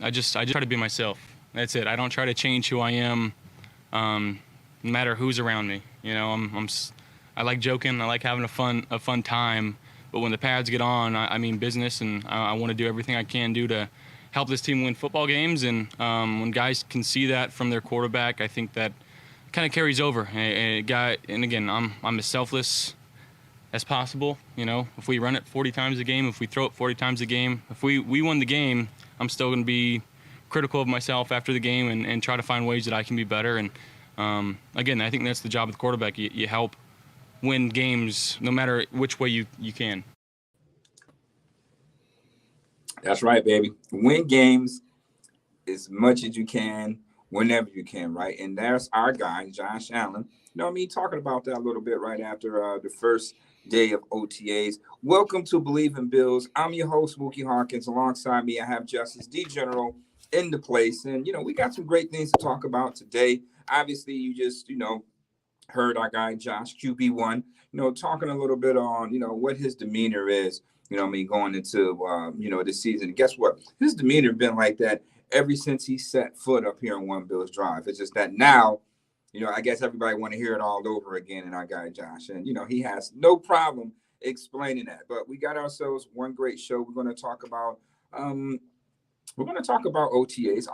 I just try to be myself. That's it. I don't try to change who I am, no matter who's around me. You know, I like joking. I like having a fun time. But when the pads get on, I mean business, and I want to do everything I can do to help this team win football games. And when guys can see that from their quarterback, I think that kind of carries over. And again, I'm as selfless as possible. You know, if we run it 40 times a game, if we throw it 40 times a game, if we won the game, I'm still going to be critical of myself after the game and try to find ways that I can be better. And again, I think that's the job of the quarterback. You help win games no matter which way you can. That's right, baby. Win games as much as you can, whenever you can, right? And there's our guy, Josh Allen. You know me talking about that a little bit right after the first day of OTAs. Welcome to Believe in Bills. I'm your host, Muki Hawkins. Alongside me, I have Justice D General in the place. And, you know, we got some great things to talk about today. Obviously, you just, heard our guy Josh QB1, talking a little bit on, what his demeanor is, going into, this season. And guess what? His demeanor been like that ever since he set foot up here on One Bills Drive. It's just that now, I guess everybody want to hear it all over again in our guy Josh. And, he has no problem explaining that. But we got ourselves one great show. We're going to talk about OTAs,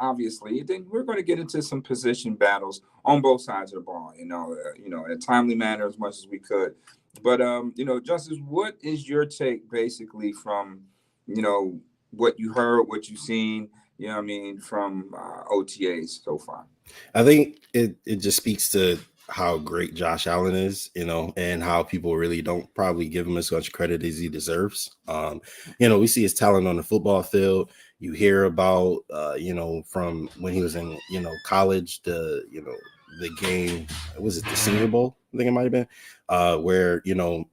obviously. Then we're going to get into some position battles on both sides of the ball, in a timely manner as much as we could. But, Justice, what is your take basically from, what you heard, what you've seen, from OTAs so far? I think it just speaks to how great Josh Allen is, and how people really don't probably give him as much credit as he deserves. We see his talent on the football field. You hear about, from when he was in, college, the game, was it the Senior Bowl? I think it might have been, where,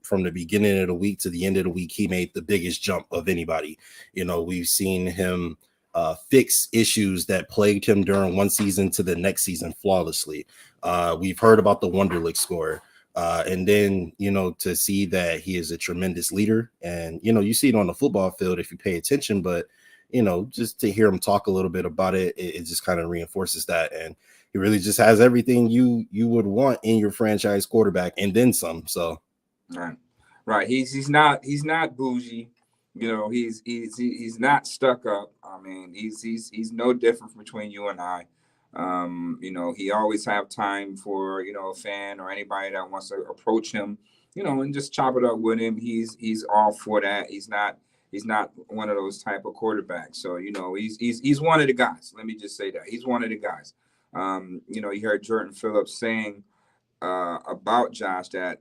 from the beginning of the week to the end of the week, he made the biggest jump of anybody. We've seen him fix issues that plagued him during one season to the next season flawlessly. We've heard about the Wonderlic score. And then, to see that he is a tremendous leader. And, you see it on the football field if you pay attention. But, just to hear him talk a little bit about it, it just kind of reinforces that. And he really just has everything you would want in your franchise quarterback and then some. So, right. He's not bougie. He's not stuck up. I mean, he's no different between you and I. He always have time for, a fan or anybody that wants to approach him, and just chop it up with him. He's all for that. He's not one of those type of quarterbacks. So, he's one of the guys. Let me just say that. He's one of the guys. You heard Jordan Phillips saying about Josh that,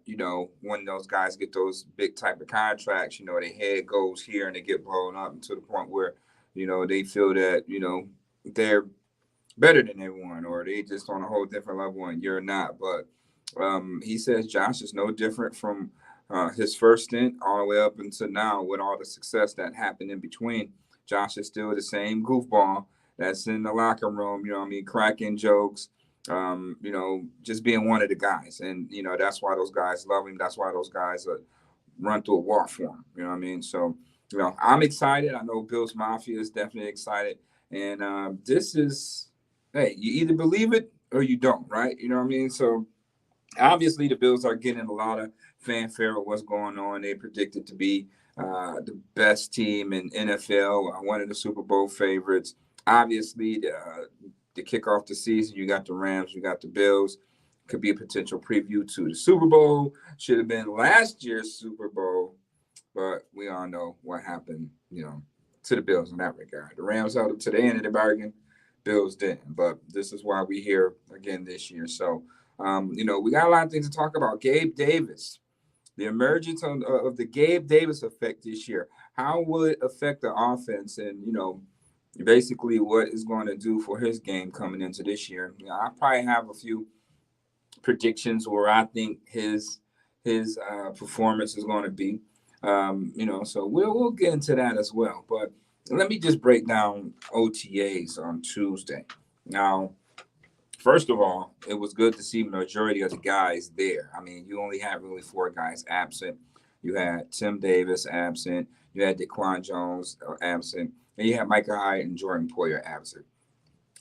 when those guys get those big type of contracts, their head goes here and they get blown up to the point where, they feel that, they're better than everyone or they just on a whole different level and you're not. But he says Josh is no different from his first stint all the way up until now with all the success that happened in between. Josh is still the same goofball that's in the locker room, cracking jokes, just being one of the guys. And, that's why those guys love him. That's why those guys run through a wall for him. So, I'm excited. I know Bills Mafia is definitely excited. And this is, hey, you either believe it or you don't, right? So obviously the Bills are getting a lot of fanfare of what's going on. They predicted to be the best team in NFL, one of the Super Bowl favorites. Obviously, to kick off the season, you got the Rams, you got the Bills. Could be a potential preview to the Super Bowl. Should have been last year's Super Bowl, but we all know what happened, to the Bills in that regard. The Rams held up to the end of the bargain. Bills didn't, but this is why we're here again this year. So, we got a lot of things to talk about. Gabe Davis, the emergence of the Gabe Davis effect this year. How will it affect the offense and, basically what it's going to do for his game coming into this year? I probably have a few predictions where I think his performance is going to be. So we'll get into that as well. But let me just break down OTAs on Tuesday. Now, first of all, it was good to see the majority of the guys there. I mean, you only had really 4 guys absent. You had Tim Davis absent. You had Daquan Jones absent. and you have Micah Hyde and Jordan Poyer absent.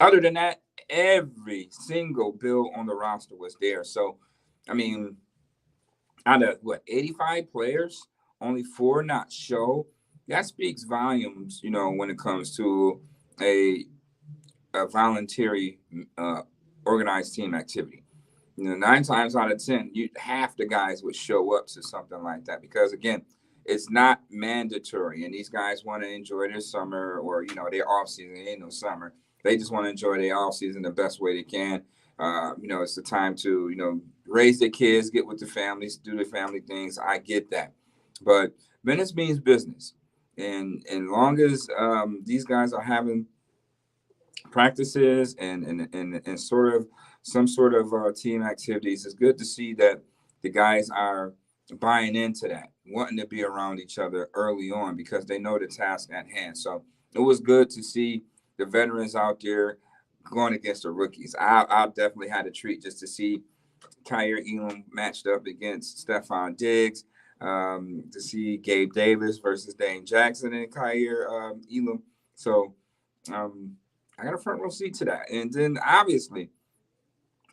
Other than that, every single Bill on the roster was there. So, I mean, out of 85 players, only 4 not show. That speaks volumes, when it comes to a voluntary organized team activity. 9 times out of 10, half the guys would show up to something like that because, again, it's not mandatory, and these guys want to enjoy their summer or their off season. It ain't no summer. They just want to enjoy their off season the best way they can. It's the time to raise their kids, get with the families, do the family things. I get that, but business means business, and long as these guys are having practices and sort of some sort of team activities, it's good to see that the guys are buying into that, wanting to be around each other early on because they know the task at hand. So it was good to see the veterans out there going against the rookies. I definitely had a treat just to see Kyer Elam matched up against Stephon Diggs, to see Gabe Davis versus Dane Jackson and Kyer Elam. So I got a front row seat to that. And then obviously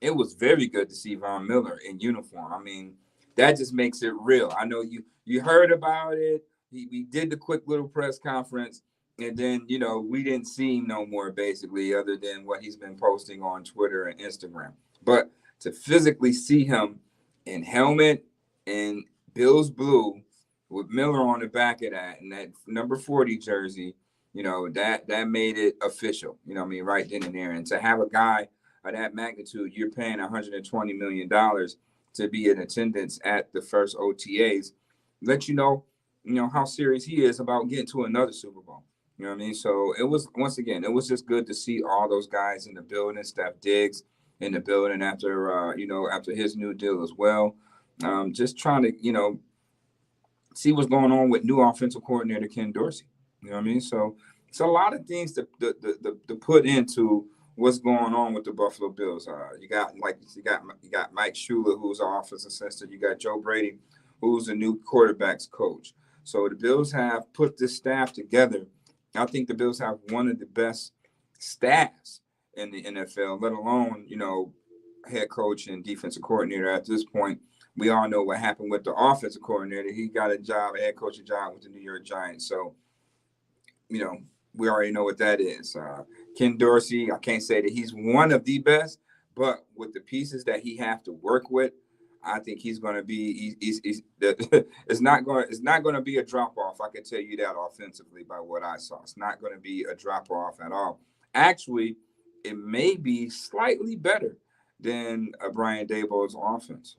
it was very good to see Von Miller in uniform. I mean, that just makes it real. I know you heard about it. We did the quick little press conference, and then we didn't see him no more, basically, other than what he's been posting on Twitter and Instagram. But to physically see him in helmet and Bills blue with Miller on the back of that and that number 40 jersey, that made it official. Right then and there. And to have a guy of that magnitude, you're paying $120 million to be in attendance at the first OTAs, let you know how serious he is about getting to another Super Bowl. You know what I mean? So it was, once again, it was just good to see all those guys in the building. Steph Diggs in the building after after his new deal as well. Just trying to see what's going on with new offensive coordinator Ken Dorsey. You know what I mean? So it's a lot of things to put into what's going on with the Buffalo Bills. You got Mike Shula, who's our offensive assistant. You got Joe Brady, who's the new quarterbacks coach. So the Bills have put this staff together. I think the Bills have one of the best staffs in the NFL, let alone, head coach and defensive coordinator. At this point, we all know what happened with the offensive coordinator. He got a head coaching job with the New York Giants. So, we already know what that is. Ken Dorsey, I can't say that he's one of the best, but with the pieces that he have to work with, I think he's going to be. It's not going to be a drop off. I can tell you that offensively by what I saw. It's not going to be a drop off at all. Actually, it may be slightly better than Brian Daboll's offense.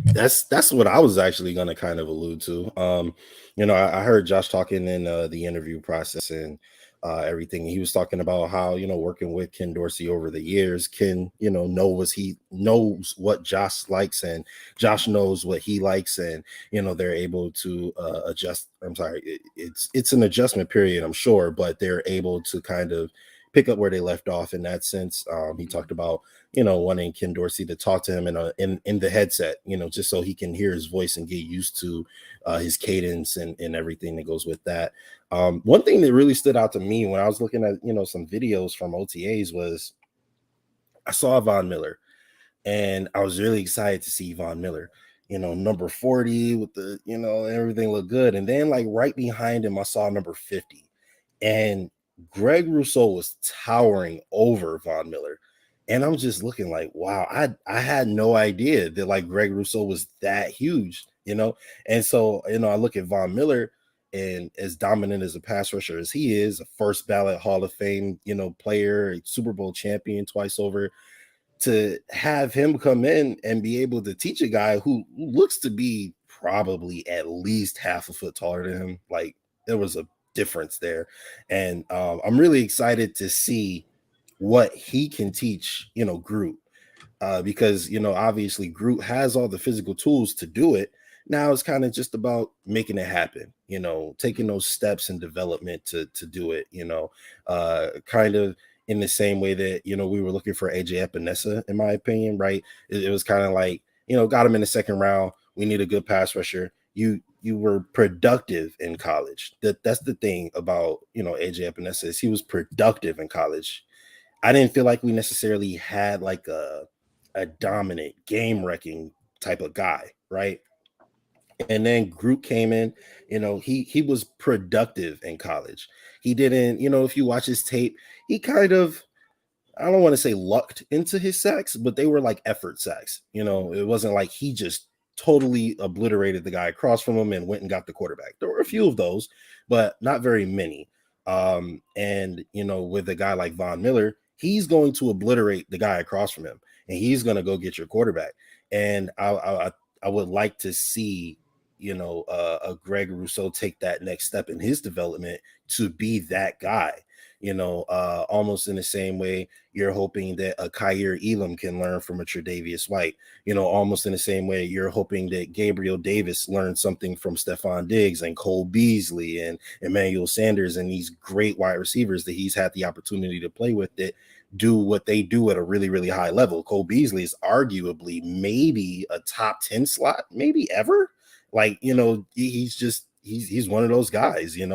That's what I was actually going to kind of allude to. I heard Josh talking in the interview process and everything. He was talking about how, working with Ken Dorsey over the years, Ken, knows what Josh likes and Josh knows what he likes, and they're able to adjust. I'm sorry, it's an adjustment period, I'm sure, but they're able to kind of pick up where they left off in that sense. He talked about wanting Ken Dorsey to talk to him in the headset, just so he can hear his voice and get used to his cadence and everything that goes with that. One thing that really stood out to me when I was looking at some videos from OTAs was I saw Von Miller, and I was really excited to see Von Miller. Number 40 with the everything looked good, and then like right behind him I saw number 50, and Greg Rousseau was towering over Von Miller. And I'm just looking like, wow, I had no idea that like Greg Rousseau was that huge, And so, I look at Von Miller, and as dominant as a pass rusher as he is, a first ballot Hall of Fame, player, Super Bowl champion twice over, to have him come in and be able to teach a guy who looks to be probably at least half a foot taller than him. Like, there was a difference there. And I'm really excited to see what he can teach, Groot, because, obviously Groot has all the physical tools to do it. Now it's kind of just about making it happen, taking those steps in development to do it, kind of in the same way that, we were looking for AJ Epinesa, in my opinion, right? It was kind of like, got him in the second round. We need a good pass rusher. You you were productive in college. That's the thing about, AJ Epinesa, is he was productive in college. I didn't feel like we necessarily had like a dominant game wrecking type of guy, right? And then Groot came in, he was productive in college. He didn't, if you watch his tape, he kind of, I don't want to say lucked into his sacks, but they were like effort sacks. It wasn't like he just totally obliterated the guy across from him and went and got the quarterback. There were a few of those, but not very many. And with a guy like Von Miller, he's going to obliterate the guy across from him, and he's going to go get your quarterback. And I would like to see a Greg Rousseau take that next step in his development to be that guy. Almost in the same way you're hoping that a Kyer Elam can learn from a Tre'Davious White, almost in the same way you're hoping that Gabriel Davis learns something from Stephon Diggs and Cole Beasley and Emmanuel Sanders and these great wide receivers that he's had the opportunity to play with that do what they do at a really, really high level. Cole Beasley is arguably maybe a top 10 slot, maybe ever. Like, he's one of those guys, you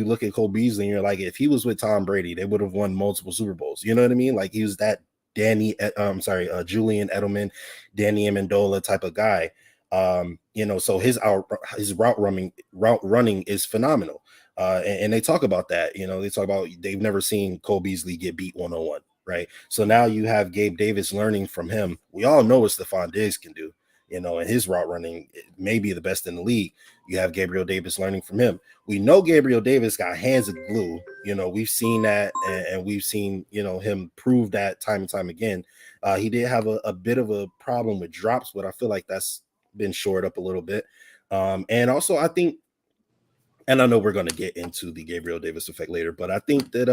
look at Cole Beasley and you're like, if he was with Tom Brady, they would have won multiple Super Bowls. You know what I mean? Like, he was that Julian Edelman, Danny Amendola type of guy. So his route running is phenomenal. And they talk about that, they talk about they've never seen Cole Beasley get beat 1-on-1, right? So now you have Gabe Davis learning from him. We all know what Stephon Diggs can do. And his route running may be the best in the league. You have Gabriel Davis learning from him. We know Gabriel Davis got hands of glue. We've seen that, and we've seen, him prove that time and time again. He did have a bit of a problem with drops, but I feel like that's been shored up a little bit. And also, I think, and I know we're going to get into the Gabriel Davis effect later, but I think that,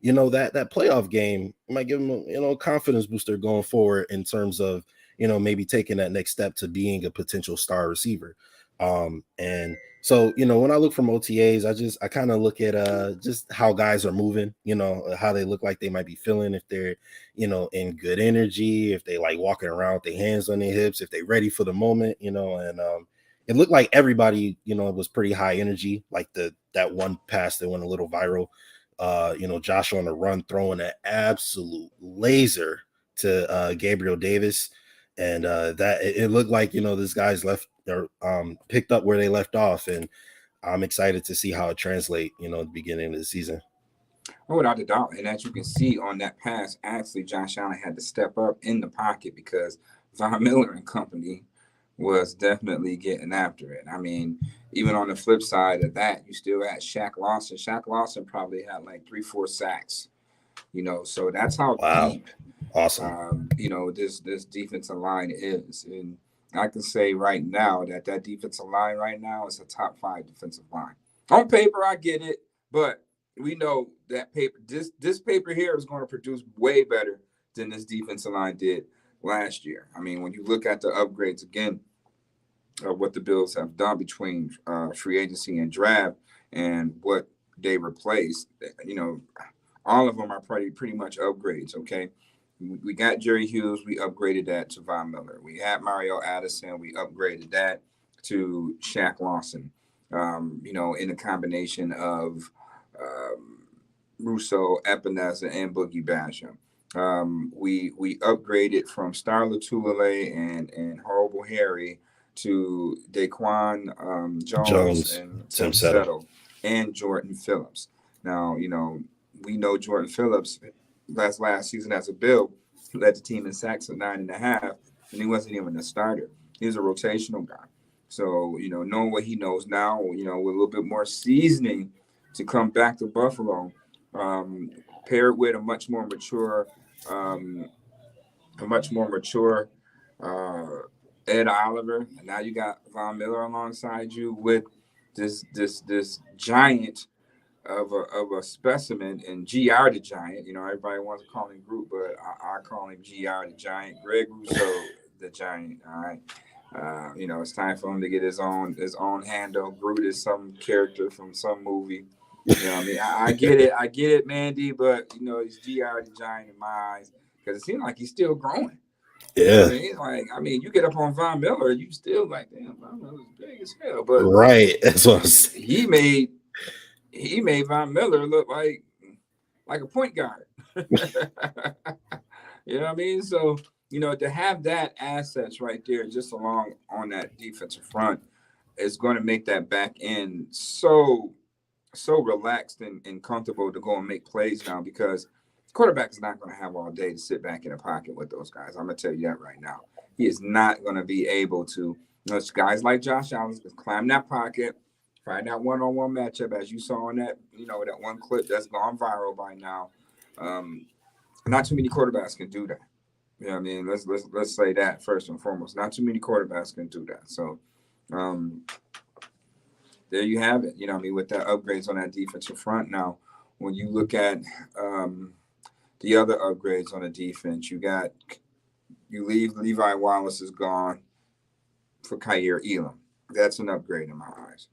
that playoff game might give him a confidence booster going forward in terms of, maybe taking that next step to being a potential star receiver. And so, when I look from OTAs, I kind of look at just how guys are moving, how they look like they might be feeling, if they're, in good energy, if they like walking around with their hands on their hips, if they're ready for the moment, and it looked like everybody, was pretty high energy, like that one pass that went a little viral. Josh on the run throwing an absolute laser to Gabriel Davis. And that it looked like, this guy's left or picked up where they left off. And I'm excited to see how it translates, at the beginning of the season. Oh, without a doubt. And as you can see on that pass, actually, Josh Allen had to step up in the pocket because Von Miller and company was definitely getting after it. I mean, even on the flip side of that, you still had Shaq Lawson. Shaq Lawson probably had like 3-4 sacks, so that's how deep. Awesome. This defensive line is, and I can say right now that defensive line right now is a top 5 defensive line. On paper, I get it, but we know that this paper here is going to produce way better than this defensive line did last year. I mean, when you look at the upgrades again of what the Bills have done between free agency and draft and what they replaced, all of them are pretty much upgrades. Okay. We got Jerry Hughes. We upgraded that to Von Miller. We had Mario Addison. We upgraded that to Shaq Lawson, in a combination of Rousseau, Epinesa, and Boogie Basham. We upgraded from Star Lotulelei and Horrible Harry to Daquan Jones and Tim Settle and Jordan Phillips. Now, we know Jordan Phillips last season as a Bill led the team in sacks of 9.5, and he wasn't even a starter. He was a rotational guy. So, knowing what he knows now, with a little bit more seasoning to come back to Buffalo, paired with a much more mature Ed Oliver, and now you got Von Miller alongside you with this giant of a specimen, and GR the Giant. Everybody wants to call him Groot, but I call him GR the Giant. Greg Rousseau the Giant. All right. It's time for him to get his own handle. Groot is some character from some movie. I get it, Mandy, but he's GR the Giant in my eyes because it seems like he's still growing. Yeah. You get up on Von Miller, you still like, damn, Von Miller's big as hell. But right, that's what I'm saying. He made Von Miller look like a point guard. You know what I mean? So, to have that assets right there just along on that defensive front is going to make that back end so relaxed and comfortable to go and make plays now, because quarterback is not going to have all day to sit back in a pocket with those guys. I'm going to tell you that right now. He is not going to be able to. Guys like Josh Allen can climb that pocket, find that one-on-one matchup, as you saw in that, that one clip that's gone viral by now. Not too many quarterbacks can do that. You know what I mean? Let's say that first and foremost. Not too many quarterbacks can do that. So, there you have it. You know what I mean? With that upgrades on that defensive front. Now, when you look at the other upgrades on the defense, Levi Wallace is gone for Kaiir Elam. That's an upgrade in my eyes.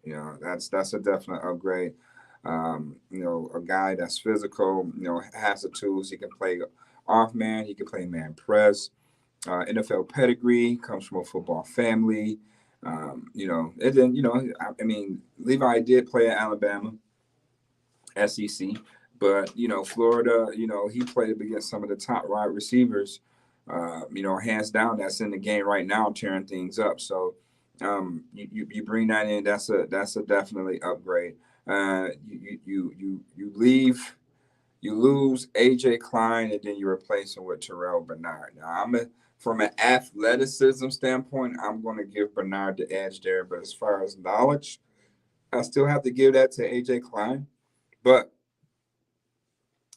That's a definite upgrade. A guy that's physical, has the tools. He can play off man. He can play man press. NFL pedigree, comes from a football family. And then, Levi did play at Alabama, SEC, but, Florida, he played against some of the top wide receivers, hands down, that's in the game right now, tearing things up. So you bring that in, that's a definitely upgrade. You lose AJ Klein, and then you replace him with Terrell Bernard. Now, from an athleticism standpoint, I'm going to give Bernard the edge there. But as far as knowledge, I still have to give that to AJ Klein. But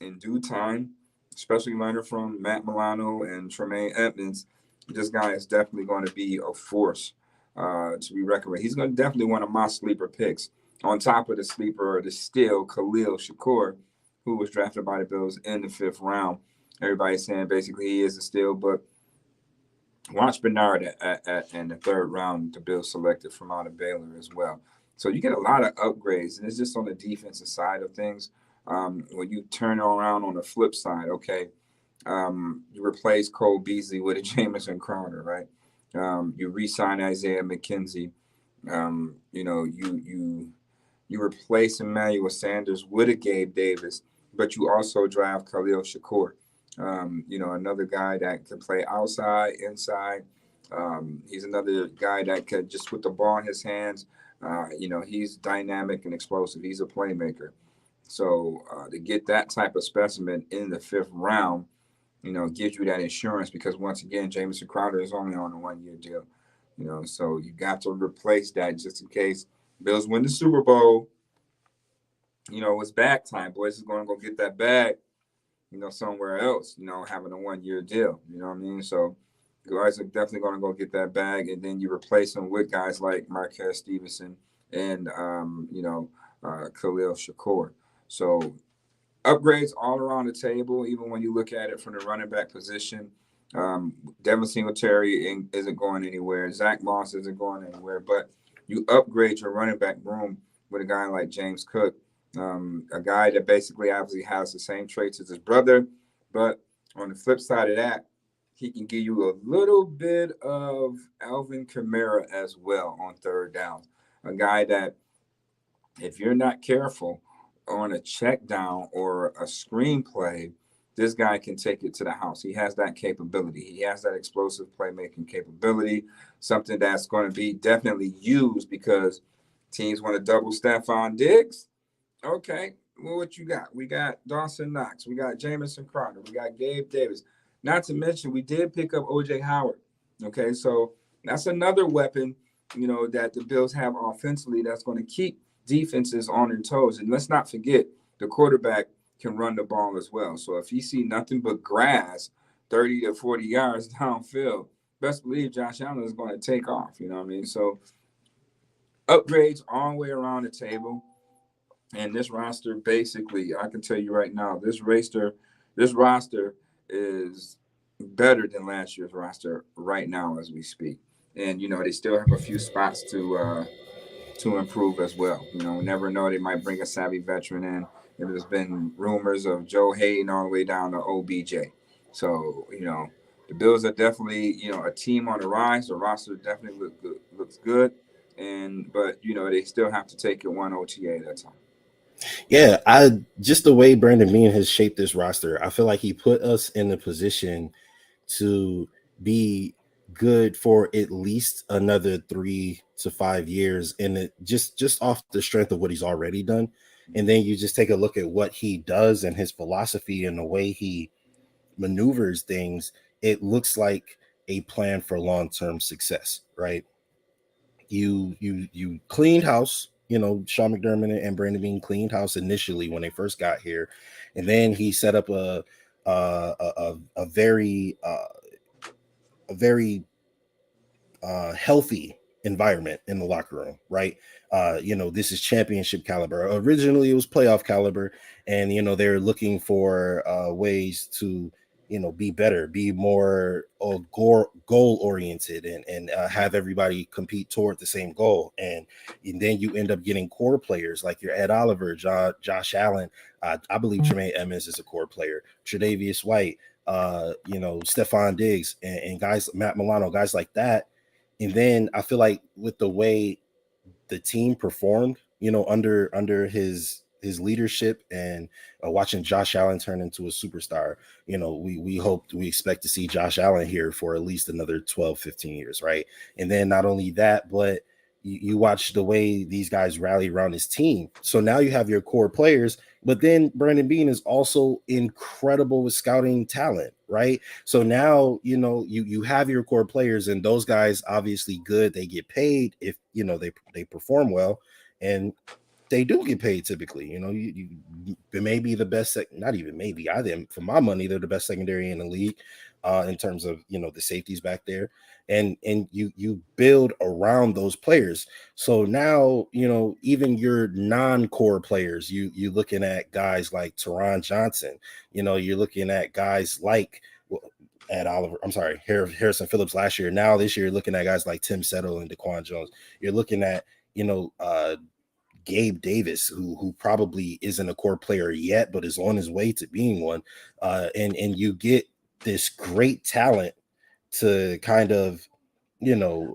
in due time, especially learning from Matt Milano and Tremaine Edmonds, this guy is definitely going to be a force to be reckoned with. He's going to definitely one of my sleeper picks. On top of the sleeper, the steal, Khalil Shakur, who was drafted by the Bills in the 5th round. Everybody's saying basically he is a steal, but watch Bernard in the 3rd round. The Bills selected from out of Baylor as well. So you get a lot of upgrades, and it's just on the defensive side of things. When you turn around on the flip side, okay, you replace Cole Beasley with a Jamison Crowder, right? You re-sign Isaiah McKenzie. You replace Emmanuel Sanders with a Gabe Davis, but you also draft Khalil Shakur. Another guy that can play outside, inside. He's another guy that could just put the ball in his hands. He's dynamic and explosive. He's a playmaker. So to get that type of specimen in the 5th round, gives you that insurance, because once again, Jamison Crowder is only on a 1-year deal. So you got to replace that just in case Bills win the Super Bowl. It's bag time. Boys is going to go get that bag, somewhere else, having a 1-year deal. You know what I mean? So guys are definitely going to go get that bag, and then you replace them with guys like Marquez Stevenson and, Khalil Shakur. So upgrades all around the table, even when you look at it from the running back position. Devin Singletary isn't going anywhere. Zach Moss isn't going anywhere. But you upgrade your running back room with a guy like James Cook, a guy that basically obviously has the same traits as his brother. But on the flip side of that, he can give you a little bit of Alvin Kamara as well on 3rd down. A guy that, if you're not careful on a check down or a screenplay, this guy can take it to the house. He has that capability. He has that explosive playmaking capability, something that's going to be definitely used because teams want to double Stephon Diggs. Okay, well, what you got? We got Dawson Knox. We got Jamison Crowder. We got Gabe Davis. Not to mention, we did pick up O.J. Howard. Okay, so that's another weapon, that the Bills have offensively that's going to keep defenses on their toes. And let's not forget, the quarterback can run the ball as well. So if you see nothing but grass 30 to 40 yards downfield, best believe Josh Allen is going to take off. You know what I mean? So upgrades all the way around the table. And this roster, basically, I can tell you right now, this roster is better than last year's roster right now as we speak. And, they still have a few spots to improve as well. We never know. They might bring a savvy veteran in. There's been rumors of Joe Hayden all the way down to OBJ. So, the Bills are definitely, a team on the rise. The roster definitely looks good, but they still have to take it one OTA at a time. Yeah, I just the way Brandon Beane has shaped this roster, I feel like he put us in a position to be good for at least another 3 to 5 years, and it just off the strength of what he's already done. And then you just take a look at what he does and his philosophy and the way he maneuvers things. It looks like a plan for long-term success, right? You cleaned house. Sean McDermott and Brandon Beane cleaned house initially when they first got here, and then he set up a very healthy environment in the locker room, right? This is championship caliber. Originally, it was playoff caliber, and they're looking for ways to be better, be more goal oriented, and have everybody compete toward the same goal. And then you end up getting core players like your Ed Oliver, Josh Allen. I believe Tremaine Edmonds is a core player. Tre'Davious White. Stephon Diggs and guys, Matt Milano, guys like that. And then I feel like with the way the team performed, under his leadership, and watching Josh Allen turn into a superstar, we expect to see Josh Allen here for at least another 12, 15 years, right? And then not only that, but you watch the way these guys rally around his team. So now you have your core players, but then Brandon Beane is also incredible with scouting talent, right? So now, you have your core players, and those guys obviously good. They get paid if, they perform well, and they do get paid typically. You may be the best, not even maybe, I think for my money, they're the best secondary in the league in terms of, the safeties back there. And you build around those players. So now, even your non-core players, you're looking at guys like Teron Johnson, you're looking at guys like Harrison Phillips last year. Now this year, you're looking at guys like Tim Settle and Daquan Jones. You're looking at, Gabe Davis, who probably isn't a core player yet, but is on his way to being one. And you get this great talent to kind of,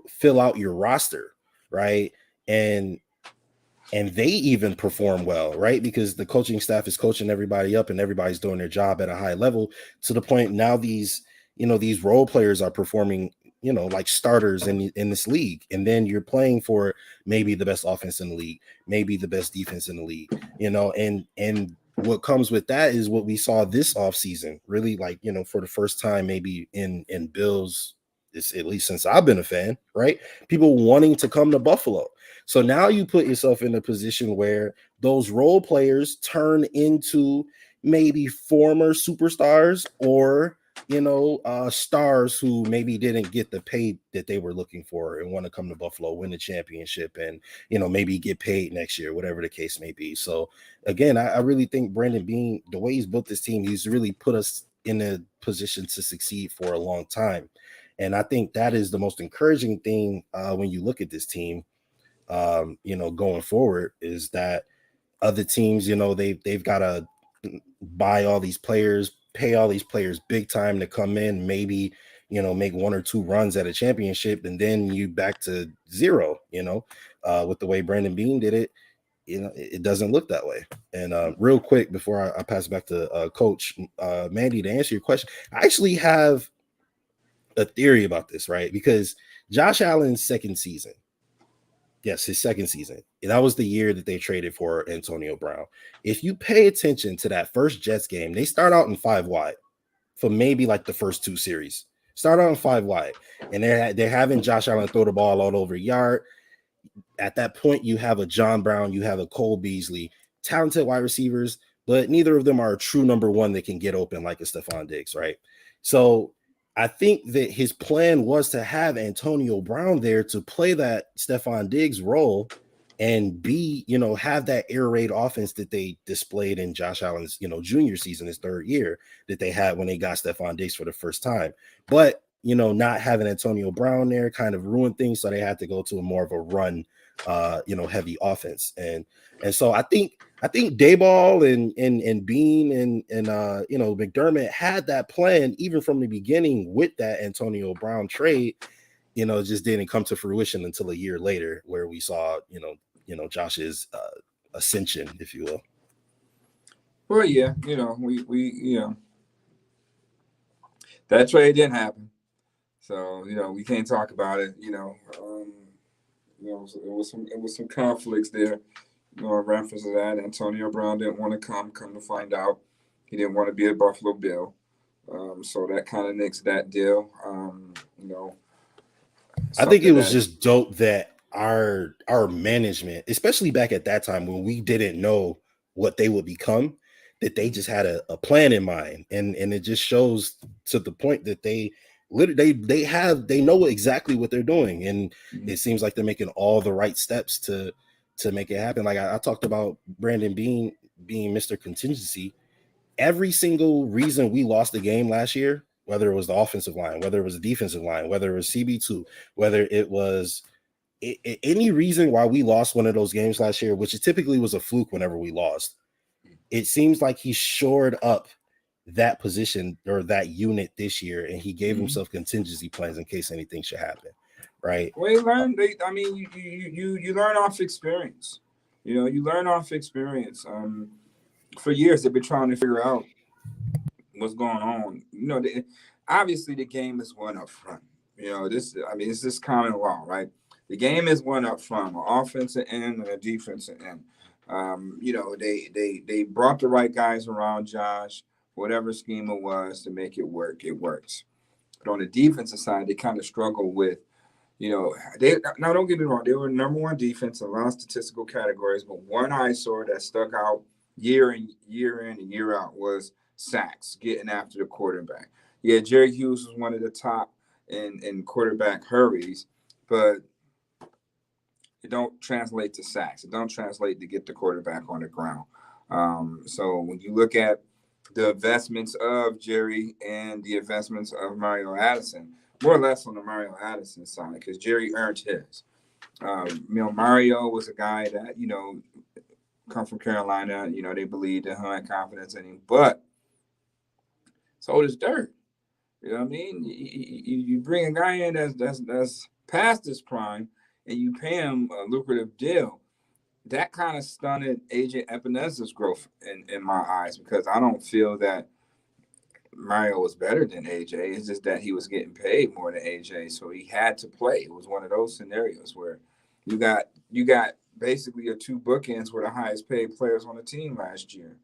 fill out your roster, right? And they even perform well, right? Because the coaching staff is coaching everybody up, and everybody's doing their job at a high level, to the point now these role players are performing, like starters in this league. And then you're playing for maybe the best offense in the league, maybe the best defense in the league, and what comes with that is what we saw this offseason, really, like, for the first time maybe in Bills, at least since I've been a fan, right? People wanting to come to Buffalo. So now you put yourself in a position where those role players turn into maybe former superstars, or stars who maybe didn't get the pay that they were looking for and want to come to Buffalo, win the championship, and maybe get paid next year, whatever the case may be. So again, I really think Brandon Beane, the way he's built this team, he's really put us in a position to succeed for a long time. And I think that is the most encouraging thing when you look at this team, going forward, is that other teams, they've got to buy all these players, pay all these players big time to come in, maybe, make 1 or 2 runs at a championship, and then you back to zero, with the way Brandon Beane did it. It doesn't look that way. And real quick, before I pass it back to Coach Mandy, to answer your question, I actually have a theory about this, right? Because Josh Allen's second season, yes, his second season, that was the year that they traded for Antonio Brown. If you pay attention to that first Jets game, they start out in 5 wide for maybe like the first 2 series. Start out in 5 wide, and they're having Josh Allen throw the ball all over yard. At that point, you have a John Brown, you have a Cole Beasley, talented wide receivers, but neither of them are a true number one that can get open like a Stephon Diggs, right? So I think that his plan was to have Antonio Brown there to play that Stephon Diggs role and be, have that air raid offense that they displayed in Josh Allen's, junior season, his third year, that they had when they got Stephon Diggs for the first time. But, not having Antonio Brown there kind of ruined things. So they had to go to a more of a run, heavy offense. And so I think Dayball and Bean and McDermott had that plan even from the beginning with that Antonio Brown trade. It just didn't come to fruition until a year later, where we saw, Josh's ascension, if you will. Well, yeah, we that trade didn't happen, so we can't talk about it. It was some conflicts there. In reference to that, Antonio Brown didn't want to come. Come to find out, he didn't want to be a Buffalo Bill. So that kind of nixed that deal. I think it was just dope that our management, especially back at that time when we didn't know what they would become, that they just had a plan in mind, and it just shows to the point that they know exactly what they're doing, and it seems like they're making all the right steps to make it happen. Like I talked about Brandon being Mr. Contingency. Every single reason we lost the game last year, whether it was the offensive line, whether it was the defensive line, whether it was CB2, whether it was any reason why we lost one of those games last year, which typically was a fluke whenever we lost, it seems like he shored up that position or that unit this year, and he gave himself contingency plans in case anything should happen. Right. Well, you learn. You learn off experience. You learn off experience. For years they've been trying to figure out what's going on. Obviously the game is won up front. It's just common law, right? The game is won up front, an offensive end and a defensive end. They brought the right guys around Josh, whatever scheme it was, to make it work. It works. But on the defensive side, they kind of struggle with. Now don't get me wrong, they were number one defense in a lot of statistical categories, but one eyesore that stuck out year in and year out was sacks, getting after the quarterback. Yeah, Jerry Hughes was one of the top in quarterback hurries, but it don't translate to sacks. It don't translate to get the quarterback on the ground. So when you look at the investments of Jerry and the investments of Mario Addison, more or less on the Mario Addison side, because Jerry earned his. Mario was a guy that, come from Carolina. They believed in him, had confidence in him. But so does Dirk. You know what I mean? You bring a guy in that's past his prime, and you pay him a lucrative deal. That kind of stunted AJ Epinez's growth in my eyes, because I don't feel that Mario was better than AJ. It's just that he was getting paid more than AJ, so he had to play. It was one of those scenarios where you got basically your two bookends were the highest paid players on the team last year.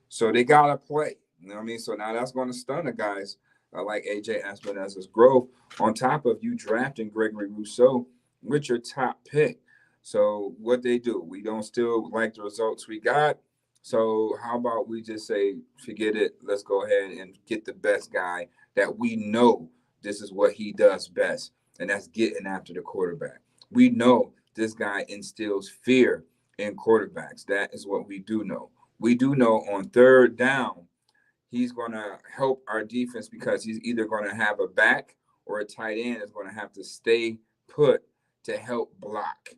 So they got to play. You know what I mean? So now that's going to stun the guys like AJ Epinez's growth, on top of you drafting Gregory Rousseau with your top pick. So what they do, we don't still like the results we got. So how about we just say, forget it. Let's go ahead and get the best guy that we know this is what he does best, and that's getting after the quarterback. We know this guy instills fear in quarterbacks. That is what we do know. We do know on third down, he's going to help our defense, because he's either going to have a back or a tight end is going to have to stay put to help block.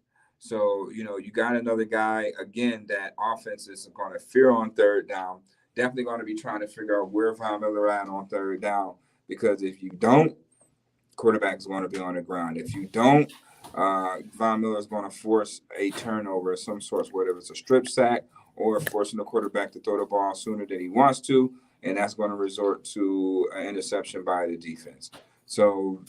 So, you got another guy, again, that offense is going to fear on third down. Definitely going to be trying to figure out where Von Miller at on third down, because if you don't, quarterback is going to be on the ground. If you don't, Von Miller is going to force a turnover of some sort, whether it's a strip sack or forcing the quarterback to throw the ball sooner than he wants to, and that's going to resort to an interception by the defense. So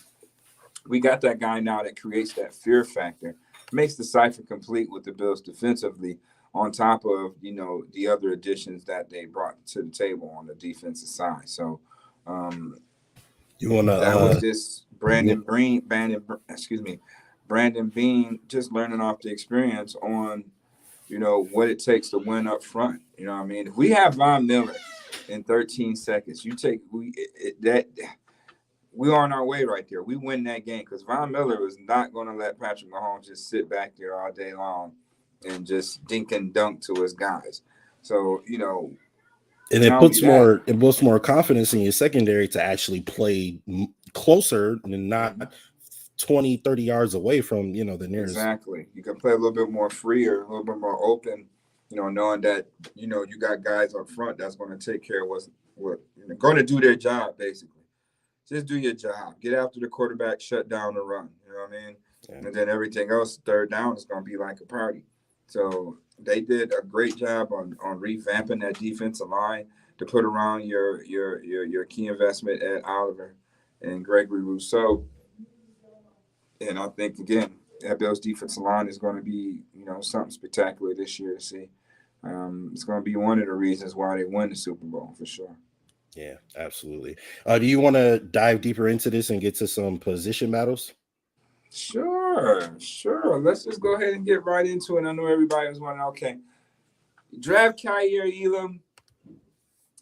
we got that guy now that creates that fear factor, makes the cipher complete with the Bills defensively, on top of, the other additions that they brought to the table on the defensive side. So that was just Brandon Bean just learning off the experience on, what it takes to win up front. You know what I mean? If we have Von Miller in 13 seconds, we're on our way right there. We win that game, because Von Miller was not going to let Patrick Mahomes just sit back there all day long and just dink and dunk to his guys. So, and it puts more confidence in your secondary to actually play closer and not 20, 30 yards away from, the nearest. Exactly. You can play a little bit more freer, a little bit more open, knowing that, you got guys up front that's going to take care of what going to do their job, basically. Just do your job. Get after the quarterback, shut down the run. You know what I mean? Yeah. And then everything else, third down, is going to be like a party. So they did a great job on revamping that defensive line to put around your key investment at Oliver and Gregory Rousseau. And I think, again, that Bills defensive line is going to be, something spectacular this year to see. It's going to be one of the reasons why they won the Super Bowl, for sure. Yeah, absolutely. Do you want to dive deeper into this and get to some position battles? Sure. Let's just go ahead and get right into it. I know everybody was wondering, okay, draft Kaiir Elam.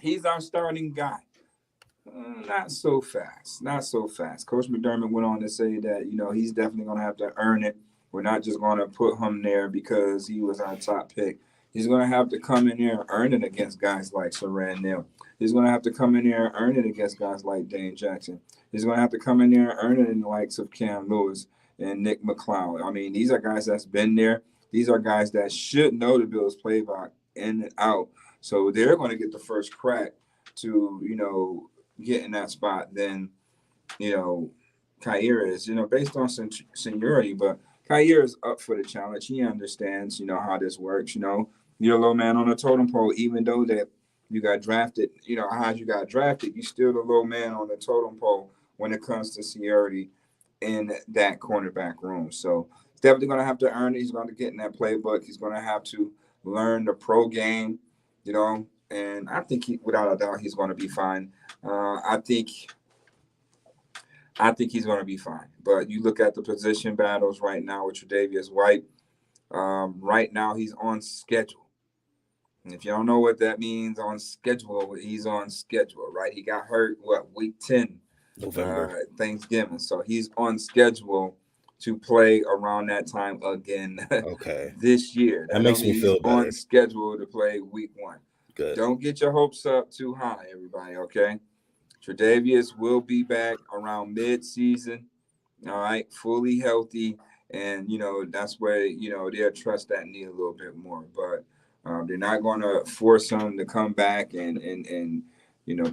He's our starting guy. Not so fast. Coach McDermott went on to say that, he's definitely going to have to earn it. We're not just going to put him there because he was our top pick. He's going to have to come in there and earn it against guys like Saran Neal. He's going to have to come in there and earn it against guys like Dane Jackson. He's going to have to come in there and earn it in the likes of Cam Lewis and Nick McLeod. I mean, these are guys that's been there. These are guys that should know the Bills playbook in and out. So they're going to get the first crack to, get in that spot. Then, Kaiir is, based on seniority, but Kaiir is up for the challenge. He understands, how this works. You're a low man on the totem pole, even though that you got drafted, how you got drafted, you still the low man on the totem pole when it comes to seniority in that cornerback room. So he's definitely going to have to earn it. He's going to get in that playbook. He's going to have to learn the pro game, and I think without a doubt, he's going to be fine. I think he's going to be fine. But you look at the position battles right now with Tre'Davious White. Right now, he's on schedule. And if you don't know what that means, on schedule, he's on schedule, right? He got hurt, week 10, November, Thanksgiving. So he's on schedule to play around that time again. Okay. This year. That makes me feel better. On schedule to play week 1. Good. Don't get your hopes up too high, everybody, okay? Tre'Davious will be back around mid-season, all right, fully healthy. And, that's where, they'll trust that knee a little bit more. But they're not going to force him to come back and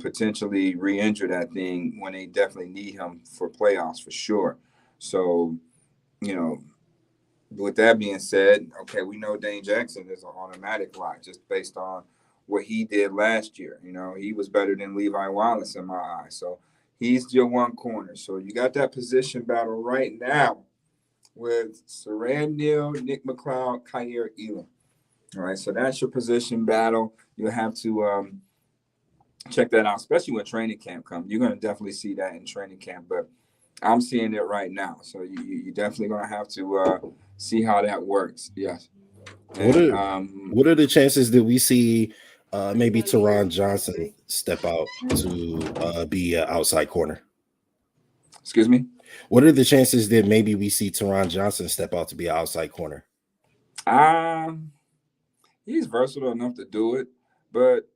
potentially re-injure that thing when they definitely need him for playoffs for sure. So, with that being said, okay, we know Dane Jackson is an automatic lock just based on what he did last year. He was better than Levi Wallace in my eyes. So he's your one corner. So you got that position battle right now with Saran Neal, Nick McLeod, Kaiir Elam. All right, so that's your position battle. You have to check that out, especially when training camp comes. You're going to definitely see that in training camp, but I'm seeing it right now. So you definitely going to have to see how that works. Yes. And, what are the chances that we see maybe Teron Johnson step out to be an outside corner? Excuse me? What are the chances that maybe we see Teron Johnson step out to be an outside corner? He's versatile enough to do it, but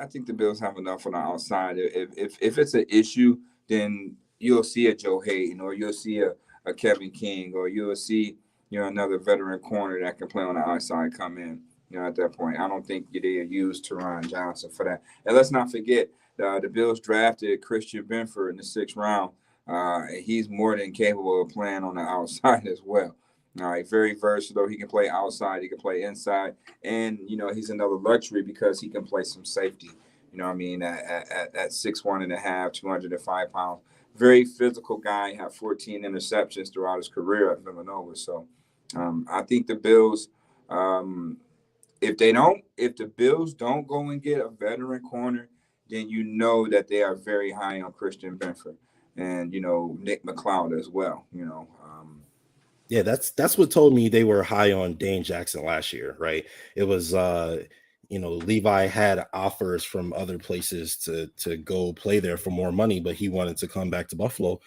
I think the Bills have enough on the outside. If it's an issue, then you'll see a Joe Hayden, or you'll see a Kevin King, or you'll see another veteran corner that can play on the outside come in. At that point, I don't think they use Teron Johnson for that. And let's not forget, the Bills drafted Christian Benford in the 6th round. He's more than capable of playing on the outside as well. All right, very versatile. He can play outside. He can play inside. And, he's another luxury because he can play some safety. At 6'1.5", 205 pounds. Very physical guy. Had 14 interceptions throughout his career at Villanova. So I think the Bills, if the Bills don't go and get a veteran corner, then that they are very high on Christian Benford and, Nick McLeod as well, Yeah, that's what told me they were high on Dane Jackson last year, right? It was Levi had offers from other places to go play there for more money, but he wanted to come back to Buffalo,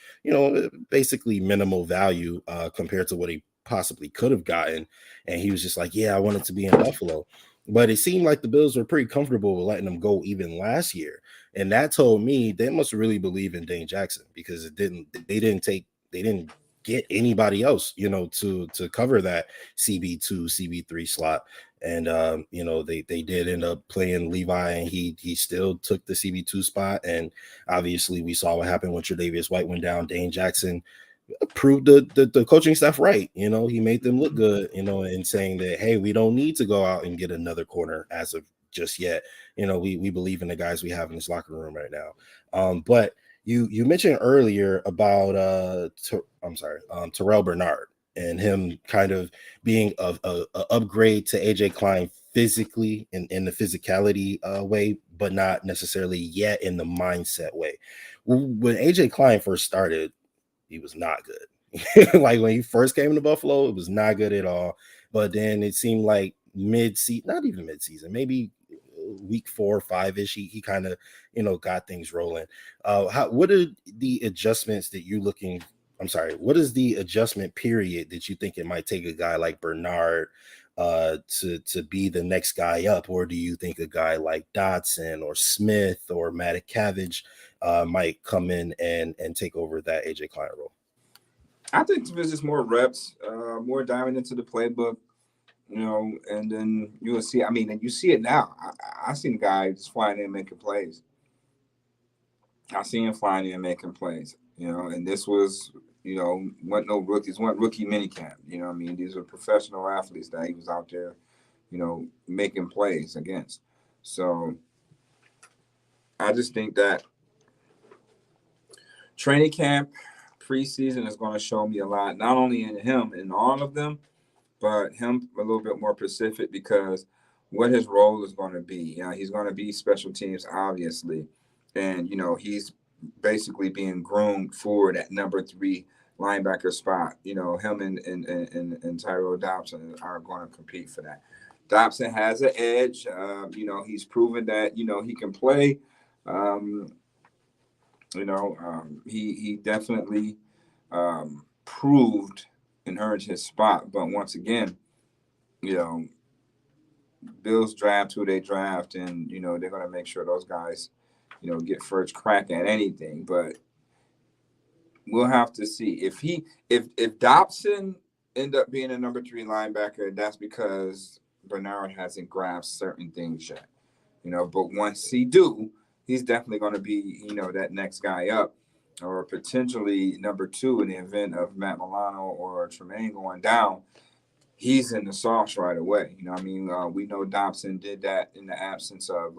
basically minimal value compared to what he possibly could have gotten. And he was just like, yeah, I wanted to be in Buffalo. But it seemed like the Bills were pretty comfortable with letting him go even last year. And that told me they must really believe in Dane Jackson, because they didn't get anybody else, to cover that CB2, CB3 slot. And they did end up playing Levi, and he still took the CB2 spot. And obviously we saw what happened when Tre'Davious White went down. Dane Jackson proved the coaching staff right. He made them look good, in saying that, hey, we don't need to go out and get another corner as of just yet. We believe in the guys we have in this locker room right now. But you mentioned earlier about Terrell Bernard and him kind of being a upgrade to AJ Klein physically, in the physicality way, but not necessarily yet in the mindset way. When AJ Klein first started, he was not good. Like when he first came to Buffalo, it was not good at all. But then it seemed like mid-season, not even mid-season, maybe week 4 or 5-ish, he kind of, got things rolling. What are the adjustments that you're looking? I'm sorry. What is the adjustment period that you think it might take a guy like Bernard to be the next guy up? Or do you think a guy like Dotson or Smith or Matakavich might come in and take over that AJ Klein role? I think there's just more reps, more diving into the playbook, and then you will see. I mean, and you see it now. I seen guys flying in making plays. I see him flying in making plays, and this was, weren't no rookies, weren't rookie minicamp. I mean, these were professional athletes that he was out there, making plays against. So I just think that training camp, preseason is going to show me a lot, not only in him, in all of them, but him a little bit more specific, because what his role is going to be. He's going to be special teams, obviously. And, he's basically being groomed for that number 3 linebacker spot. Him and Tyrell Dobson are going to compete for that. Dobson has an edge. He's proven that, he can play. He definitely proved and earned his spot. But once again, Bills draft who they draft, and, they're going to make sure those guys, get first crack at anything. But we'll have to see. If Dobson end up being a number 3 linebacker, that's because Bernard hasn't grasped certain things yet. But once he do, he's definitely going to be, that next guy up, or potentially number 2 in the event of Matt Milano or Tremaine going down. He's in the sauce right away. We know Dobson did that in the absence of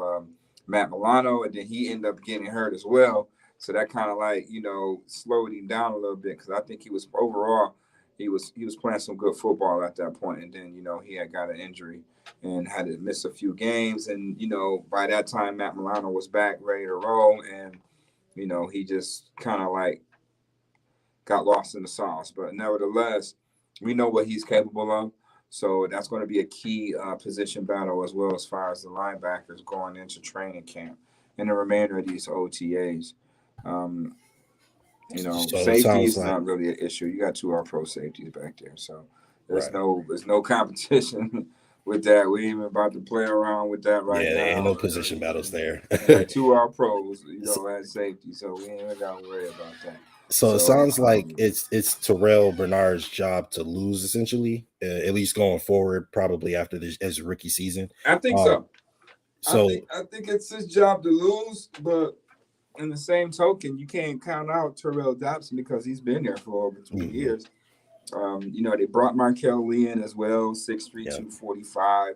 Matt Milano, and then he ended up getting hurt as well. So that kind of like, slowed him down a little bit, because I think he was playing some good football at that point. And then, he had got an injury and had to miss a few games. And, by that time, Matt Milano was back ready to roll. And, he just kind of like got lost in the sauce. But nevertheless, we know what he's capable of. So that's going to be a key position battle, as well, as far as the linebackers going into training camp and the remainder of these OTAs. Safety is not really an issue. You got 2 All-Pro safeties back there. So there's no competition with that. We ain't even about to play around with that right now. Yeah, ain't no position battles there. 2 All-Pros, as safety. So we ain't even got to worry about that. So it sounds like it's Terrell Bernard's job to lose, essentially, at least going forward, probably after this as rookie season. I think so. I think it's his job to lose, but in the same token, you can't count out Terrell Dobson, because he's been there for over 20 years. They brought Markel Lee in as well, 6'3", 245.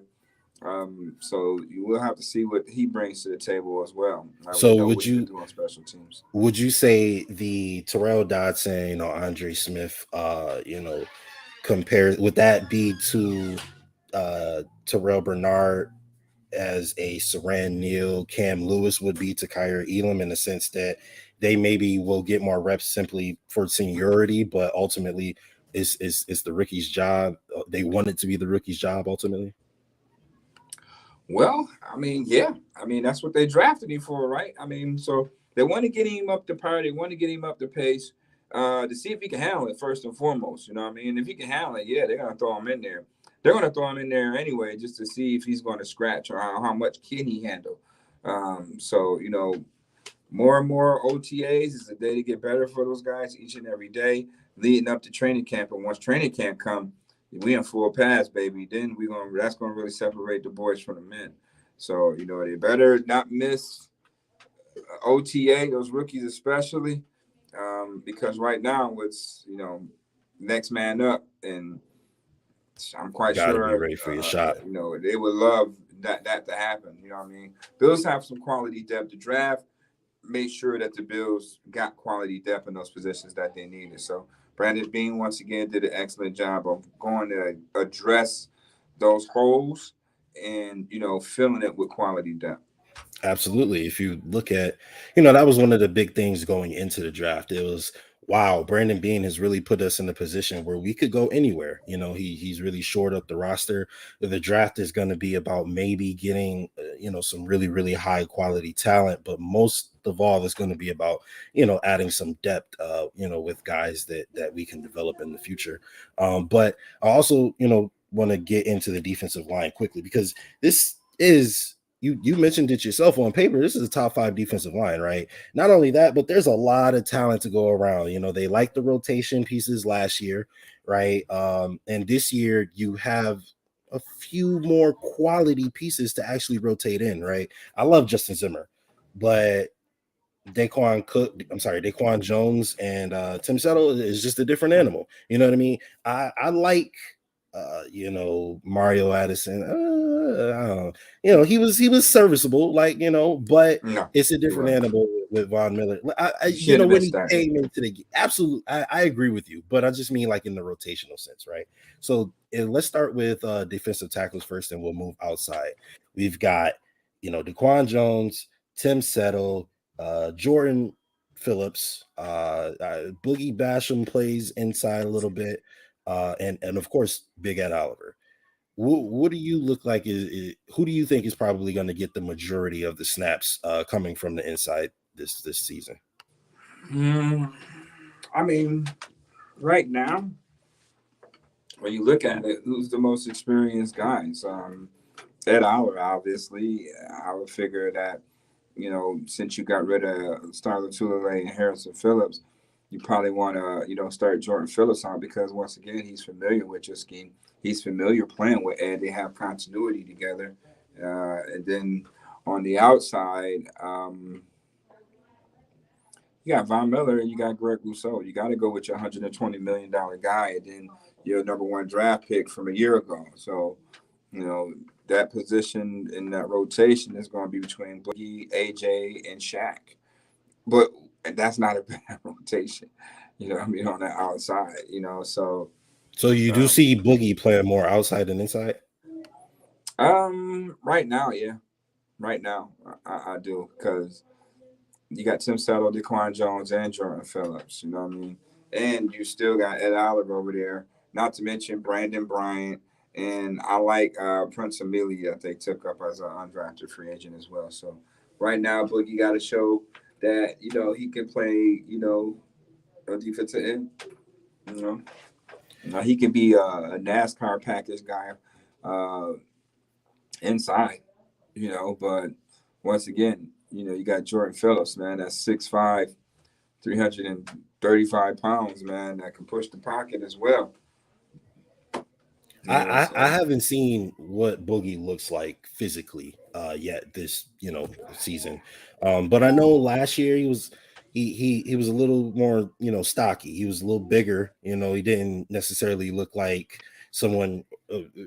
So you will have to see what he brings to the table as well. So would you do on special teams? Would you say the Terrell Dodson, Andre Smith, would that be to Terrell Bernard as a Saran Neal, Cam Lewis would be to Kyer Elam, in the sense that they maybe will get more reps simply for seniority, but ultimately is the rookie's job. They want it to be the rookie's job ultimately. Well, yeah. That's what they drafted him for, right? So they want to get him up to par. They want to get him up to pace. to see if he can handle it first and foremost. You know what I mean? If he can handle it, yeah, they're gonna throw him in there. They're gonna throw him in there anyway, just to see if he's going to scratch or how much can he handle. So more and more OTAs is a day to get better for those guys each and every day leading up to training camp. And once training camp come, we in full pass, baby. Then that's gonna really separate the boys from the men. So they better not miss OTA, those rookies especially, because right now it's next man up, and I'm quite Got to be sure ready for your shot. they would love that to happen. You know what I mean? Bills have some quality depth to draft. Make sure that the Bills got quality depth in those positions that they needed. So Brandon Beane once again did an excellent job of going to address those holes and filling it with quality depth. Absolutely. If you look at, that was one of the big things going into the draft. It was, wow, Brandon Beane has really put us in a position where we could go anywhere. He's really shored up the roster. The draft is going to be about maybe getting, some really, really high quality talent, but most of all, it's going to be about, adding some depth, with guys that we can develop in the future. But I also, want to get into the defensive line quickly, because this is, you mentioned it yourself on paper. This is a top 5 defensive line, right? Not only that, but there's a lot of talent to go around. They like the rotation pieces last year, right? And this year you have a few more quality pieces to actually rotate in, right? I love Justin Zimmer, but Daquan Jones and Tim Settle is just a different animal. You know what I mean? I like Mario Addison. I don't know. He was serviceable, but No, it's a different animal with Von Miller. When he came into the absolute, I agree with you, but I just mean like in the rotational sense, right? So let's start with defensive tackles first, and we'll move outside. We've got Daquan Jones, Tim Settle, Jordan Phillips, Boogie Basham plays inside a little bit. And of course, Big Ed Oliver. What do you look like? Who do you think is probably going to get the majority of the snaps coming from the inside this season? I mean, right now, when you look at it, who's the most experienced guys? Ed Oliver, obviously. I would figure that since you got rid of Starler Tulare and Harrison Phillips, you probably want to, start Jordan Phillips on, because once again, he's familiar with your scheme. He's familiar playing with Ed. They have continuity together. And then on the outside, you got Von Miller and you got Greg Rousseau. You got to go with your $120 million guy, and then your number 1 draft pick from a year ago. So, that position in that rotation is going to be between Boogie, AJ, and Shaq. But that's not a bad rotation, on the outside, So you do see Boogie playing more outside than inside? Right now, yeah. Right now, I do, because you got Tim Settle, Daquan Jones, and Jordan Phillips, you know what I mean? And you still got Ed Oliver over there, not to mention Brandon Bryant, and I like Prince Amelia that they took up as an undrafted free agent as well. So right now, Boogie got to show that he can play a defensive end. Now he can be a NASCAR package guy inside. But once again, you got Jordan Phillips, man. That's 6'5", 335 pounds, man. That can push the pocket as well. I haven't seen what Boogie looks like physically yet this season, but I know last year he was a little more stocky. He was a little bigger. He didn't necessarily look like someone.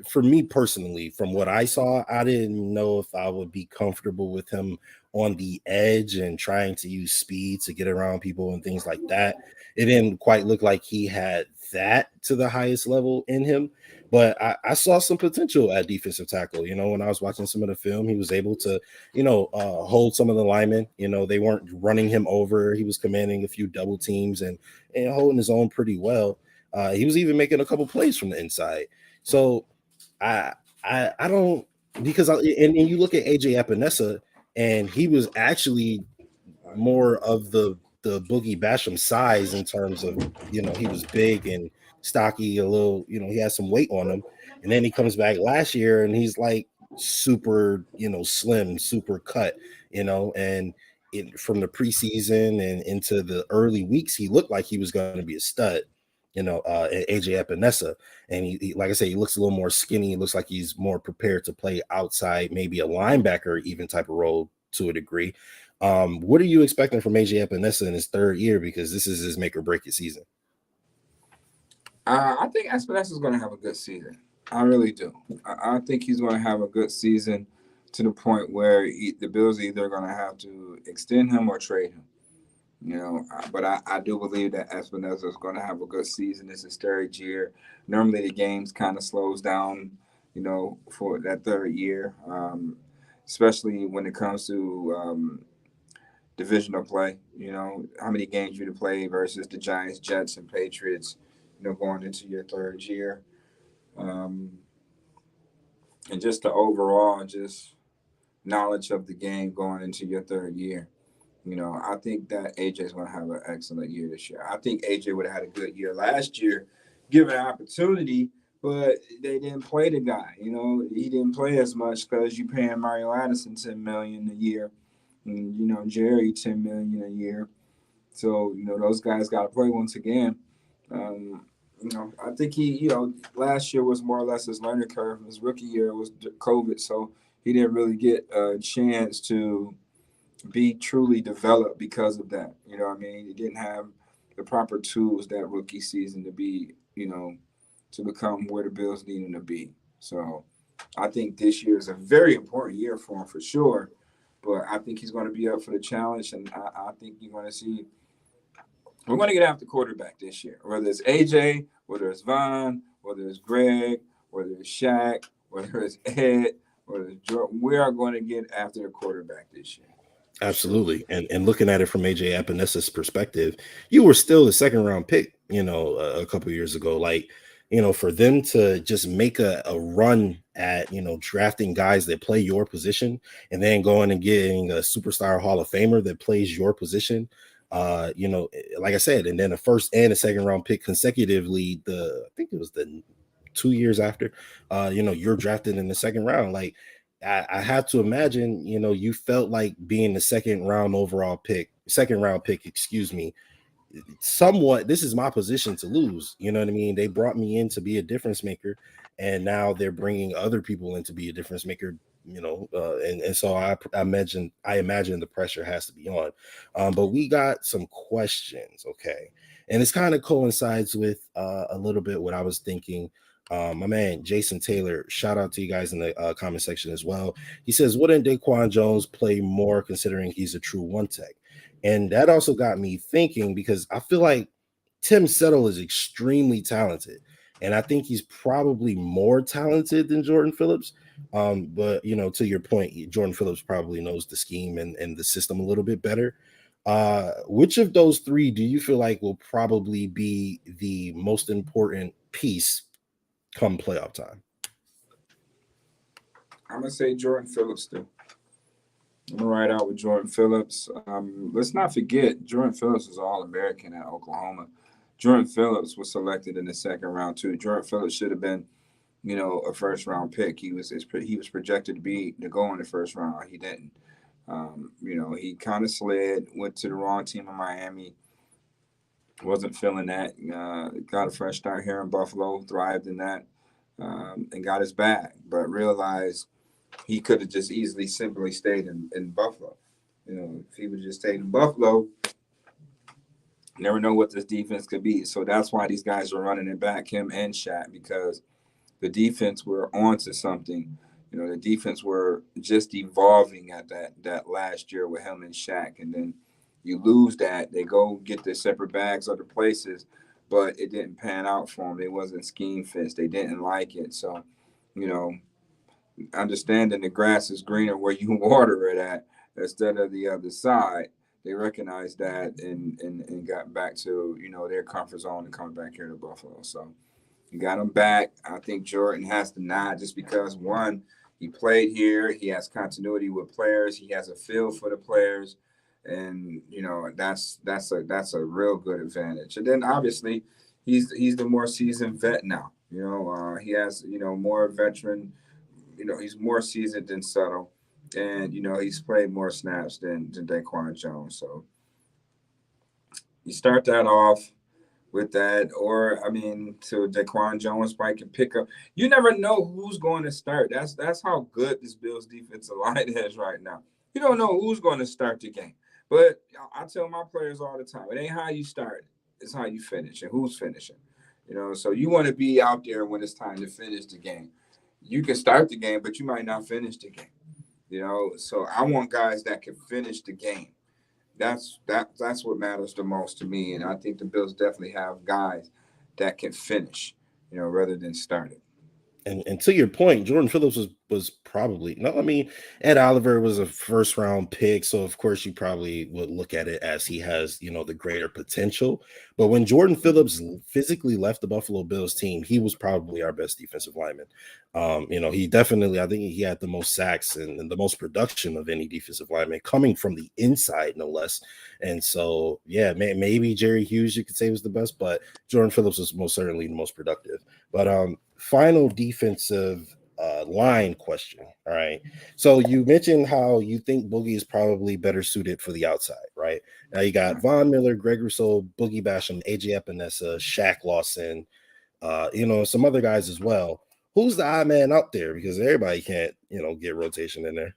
For me personally, from what I saw, I didn't know if I would be comfortable with him on the edge and trying to use speed to get around people and things like that. It didn't quite look like he had that to the highest level in him. But I saw some potential at defensive tackle. When I was watching some of the film, he was able to, hold some of the linemen. They weren't running him over. He was commanding a few double teams and holding his own pretty well. He was even making a couple plays from the inside. So I don't, because and you look at AJ Epinesa, and he was actually more of the the Boogie Basham size in terms of, he was big and stocky, a little, he has some weight on him. And then he comes back last year and he's like super, slim, super cut, and from the preseason and into the early weeks, he looked like he was going to be a stud, AJ Epinesa. And he, like I said, he looks a little more skinny. He looks like he's more prepared to play outside, maybe a linebacker even type of role to a degree. What are you expecting from AJ Epinesa in his third year? Because this is his make or break it season. I think Epinesa is going to have a good season. I really do. I think he's going to have a good season to the point where the Bills are either going to have to extend him or trade him. But I do believe that Epinesa is going to have a good season. It's his third year. Normally the games kind of slows down, for that third year, especially when it comes to divisional play. How many games you to play versus the Giants, Jets, and Patriots, going into your third year. And just the overall knowledge of the game going into your third year. I think that AJ is going to have an excellent year this year. I think AJ would have had a good year last year, given an opportunity, but they didn't play the guy. He didn't play as much because you're paying Mario Addison $10 million a year, and Jerry $10 million a year. So those guys got to play once again. I think he, last year was more or less his learning curve. His rookie year was COVID, so he didn't really get a chance to be truly developed because of that. He didn't have the proper tools that rookie season to be, to become where the Bills need him to be. So I think this year is a very important year for him for sure, but I think he's going to be up for the challenge, and I think you're going to see we're going to get after quarterback this year, whether it's AJ, whether it's Von, whether it's Greg, whether it's Shaq, whether it's Ed, whether it's Jordan. We are going to get after the quarterback this year. Absolutely. And looking at it from AJ Epinesa's perspective, you were still the second round pick, a couple years ago. Like, for them to just make a run at, drafting guys that play your position and then going and getting a superstar Hall of Famer that plays your position, like I said, and then a first and a second round pick consecutively, I think it was the 2 years after, you're drafted in the second round. Like, I have to imagine, you felt like being the second round pick, somewhat, this is my position to lose. You know what I mean? They brought me in to be a difference maker, and now they're bringing other people in to be a difference maker. And so I imagine the pressure has to be on. But we got some questions, okay, and this kind of coincides with a little bit what I was thinking. My man Jason Taylor, shout out to you guys in the comment section as well. He says, wouldn't Daquan Jones play more considering he's a true one tech? And that also got me thinking, because I feel like Tim Settle is extremely talented, and I think he's probably more talented than Jordan Phillips. But to your point, Jordan Phillips probably knows the scheme and the system a little bit better. Which of those three do you feel like will probably be the most important piece come playoff time? I'm gonna say Jordan Phillips too. I'm gonna ride out with Jordan Phillips. Let's not forget Jordan Phillips was All-American at Oklahoma. Jordan Phillips was selected in the second round too. Jordan Phillips should have been, a first round pick. He was projected to go in the first round. He didn't. He kind of slid, went to the wrong team in Miami. Wasn't feeling that. Got a fresh start here in Buffalo. Thrived in that, and got his bag, but realized he could have just simply stayed in Buffalo. If he would just stayed in Buffalo, never know what this defense could be. So that's why these guys are running it back, him and Shaq, because the defense were onto something. The defense were just evolving at that last year with him and Shaq. And then you lose that. They go get their separate bags other places, but it didn't pan out for them. It wasn't scheme fits. They didn't like it. So, understanding the grass is greener where you water it at instead of the other side. They recognized that and got back to, their comfort zone and coming back here to Buffalo. So you got him back. I think Jordan has to nod just because, one, he played here. He has continuity with players. He has a feel for the players. And that's a real good advantage. And then obviously he's the more seasoned vet now. He has more veteran. He's more seasoned than Subtle, and he's played more snaps than Daquan Jones. So you start that off with that, or so Daquan Jones might can pick up. You never know who's going to start. That's how good this Bills defensive line is right now. You don't know who's going to start the game. But I tell my players all the time, it ain't how you start, it's how you finish and who's finishing. So you want to be out there when it's time to finish the game. You can start the game, but you might not finish the game. So I want guys that can finish the game. That's what matters the most to me, and I think the Bills definitely have guys that can finish, rather than start it. And to your point, Jordan Phillips was probably no. I mean, Ed Oliver was a first round pick, so of course you probably would look at it as he has the greater potential. But when Jordan Phillips physically left the Buffalo Bills team, he was probably our best defensive lineman. He definitely, I think he had the most sacks and the most production of any defensive lineman coming from the inside, no less. And so, yeah, maybe Jerry Hughes you could say was the best, but Jordan Phillips was most certainly the most productive. But final defensive line question. All right. So you mentioned how you think Boogie is probably better suited for the outside, right? Now you got Von Miller, Greg Rousseau, Boogie Basham, AJ Epinesa, Shaq Lawson, some other guys as well. Who's the odd man out there? Because everybody can't, get rotation in there.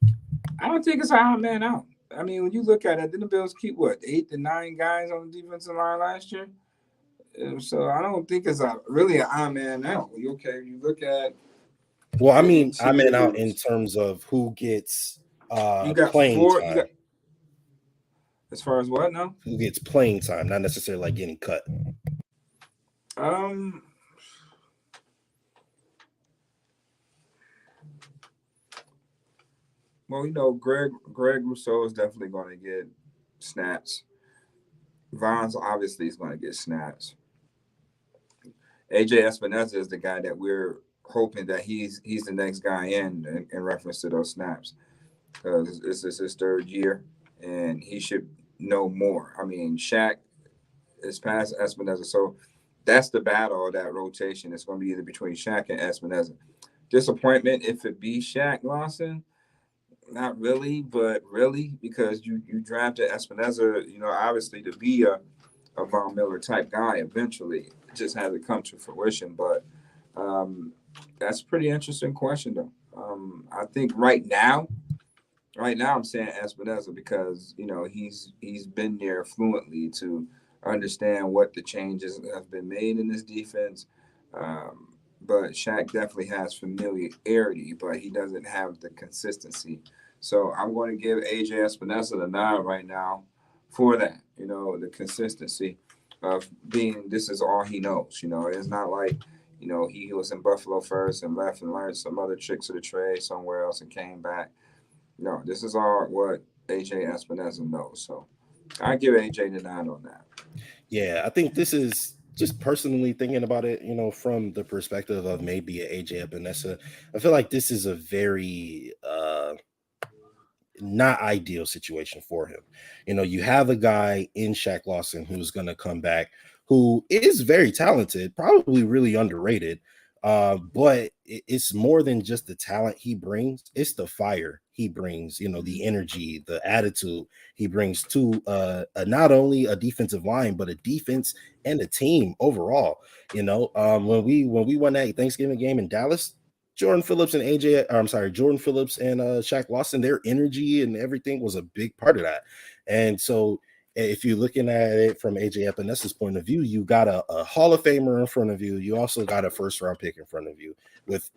I don't think it's an odd man out. I mean, when you look at it, didn't the Bills keep 8 to 9 guys on the defensive line last year? So I don't think it's really an odd man out. You look at. Well, I mean out in terms of who gets you got playing 4. time. As far as what now? Who gets playing time, not necessarily like getting cut. Well, Greg Rousseau is definitely going to get snaps. Von's obviously is going to get snaps. AJ Epinesa is the guy that we're hoping that he's the next guy in reference to those snaps, because this is his 3rd year and he should know more. I mean, Shaq is past Epinesa, so that's the battle of that rotation. It's going to be either between Shaq and Epinesa. Disappointment if it be Shaq Lawson. Not really, but really, because you drafted Epinesa, obviously to be a Von Miller type guy eventually. It just hasn't come to fruition. But that's a pretty interesting question, though. I think right now I'm saying Epinesa because he's been there fluently to understand what the changes have been made in this defense. But Shaq definitely has familiarity, but he doesn't have the consistency. So I'm going to give AJ Epinesa the nod right now for that, the consistency of being this is all he knows. It's not like, he was in Buffalo first and left and learned some other tricks of the trade somewhere else and came back. No, this is all what AJ Epinesa knows. So I give AJ the nod on that. Yeah, I think this is just personally thinking about it, from the perspective of maybe an AJ Epinesa. I feel like this is a very not ideal situation for him. You have a guy in Shaq Lawson who's going to come back, who is very talented, probably really underrated. But it's more than just the talent he brings. It's the fire he brings, the energy, the attitude he brings to not only a defensive line, but a defense and a team overall. When we won that Thanksgiving game in Dallas, Jordan Phillips and Shaq Lawson, their energy and everything was a big part of that. And so if you're looking at it from AJ Epinesa's point of view, you got a Hall of Famer in front of you. You also got a first round pick in front of you with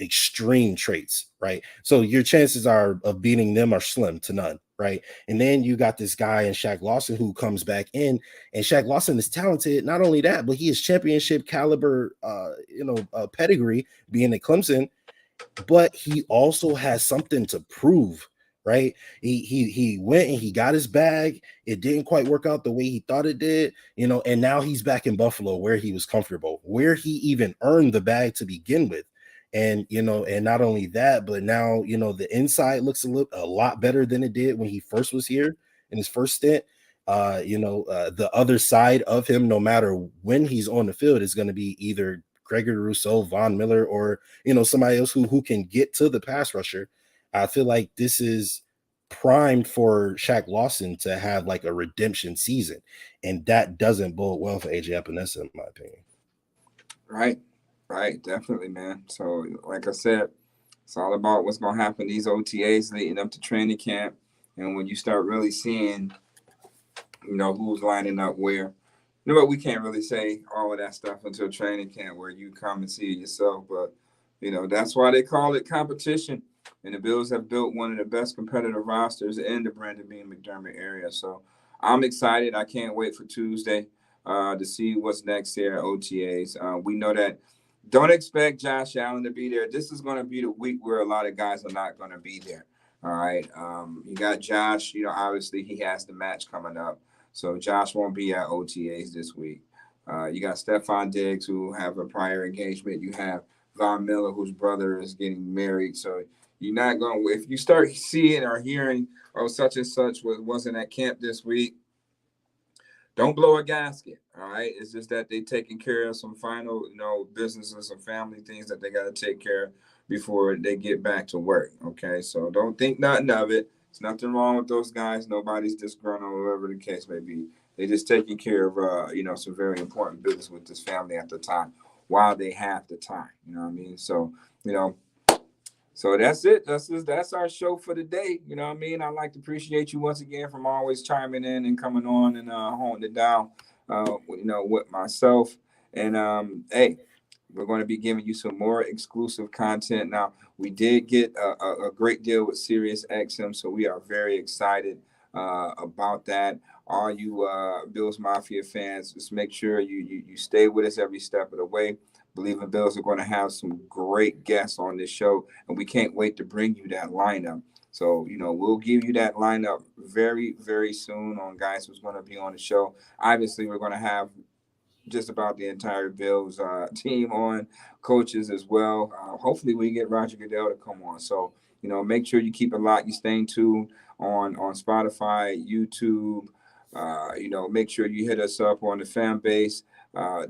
extreme traits, right? So your chances of beating them are slim to none, right? And then you got this guy in Shaq Lawson who comes back in, and Shaq Lawson is talented. Not only that, but he is championship caliber, pedigree being at Clemson, but he also has something to prove. Right. He went and he got his bag. It didn't quite work out the way he thought it did, and now he's back in Buffalo where he was comfortable, where he even earned the bag to begin with. And, and not only that, but now, the inside looks a lot better than it did when he first was here. in his first stint. The other side of him, no matter when he's on the field, is going to be either Gregory Rousseau, Von Miller, or somebody else who can get to the pass rusher. I feel like this is primed for Shaq Lawson to have like a redemption season, and that doesn't bode well for AJ Epinesa, in my opinion. Right, definitely, man. So, like I said, it's all about what's going to happen these OTAs leading up to training camp, and when you start really seeing, who's lining up where. But we can't really say all of that stuff until training camp where you come and see it yourself. But, that's why they call it competition. And the Bills have built one of the best competitive rosters in the Brandon Beane McDermott area. So I'm excited. I can't wait for Tuesday to see what's next here at OTAs. We know that don't expect Josh Allen to be there. This is going to be the week where a lot of guys are not going to be there. All right. You got Josh, obviously he has the match coming up. So Josh won't be at OTAs this week. You got Stephon Diggs, who have a prior engagement. You have Von Miller, whose brother is getting married. So you're not going to – if you start seeing or hearing, such and such wasn't at camp this week, don't blow a gasket, all right? It's just that they're taking care of some final, business and some family things that they got to take care of before they get back to work, okay? So don't think nothing of it. There's nothing wrong with those guys. Nobody's disgruntled, whatever the case may be. They're just taking care of, some very important business with this family at the time while they have the time. You know what I mean? So, so that's it. That's our show for today. You know what I mean? I'd like to appreciate you once again from always chiming in and coming on and holding it down, with myself. And, hey, we're going to be giving you some more exclusive content. Now, we did get a great deal with SiriusXM, so we are very excited about that. All you Bills Mafia fans, just make sure you stay with us every step of the way. BLEAV in Bills are going to have some great guests on this show, and we can't wait to bring you that lineup. So, we'll give you that lineup very, very soon on guys who's going to be on the show. Obviously, we're going to have just about the entire Bills team on, coaches as well. Hopefully we get Roger Goodell to come on. So, make sure you keep it locked. You staying tuned on Spotify, YouTube. Make sure you hit us up on the fan base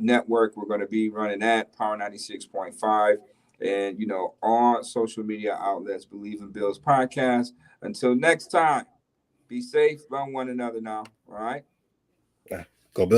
network. We're going to be running at Power 96.5 and, on social media outlets, BLEAV in Bills podcast. Until next time, be safe, love one another now. All right.